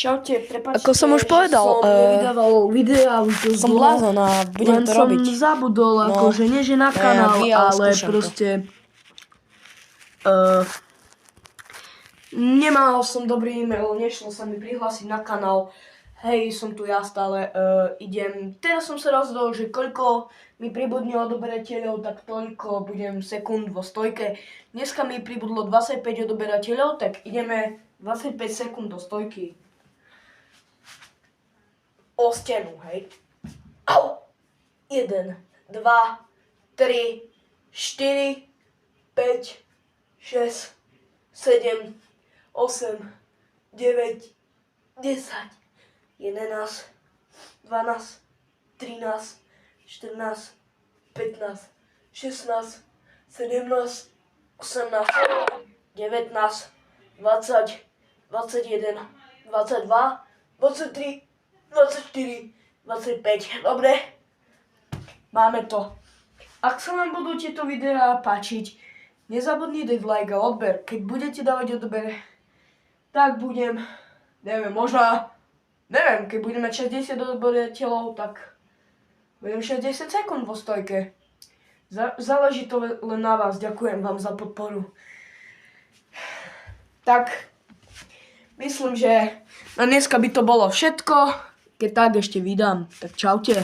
Čaute, prepáčte, Ako som už povedal, som nevydával videa už dosť som dlho, blázon a budem len to som robiť. zabudol, No, akože nie že na nejak kanál, ale ale skúšam to. proste nemal som dobrý e-mail, nešlo sa mi prihlásiť na kanál. Hej, som tu ja stále, idem. Teraz som sa rozhodol, že koľko mi pribudne odoberateľov, tak toľko budem sekúnd vo stojke. Dneska mi pribudlo 25 odoberateľov, tak ideme 25 sekúnd do stojky. O stenu, hej. Au! 1, 2, 3, 4, 5, 6, 7, 8, 9, 10, 11, 12, 13, 14, 15, 16, 17, 18, 19, 20, 21, 22, 23, 24, 25. Dobre? Máme to. Ak sa vám budú tieto videá páčiť, nezabudnite dať like a odber. Keď budete dávať odber, tak budem, keď budeme mať 60 odberateľov, tak budem 60 sekúnd vo stojke. Záleží to len na vás. Ďakujem vám za podporu. Tak, myslím, že na dneska by to bolo všetko. Keď tak ešte vydám, tak čaute.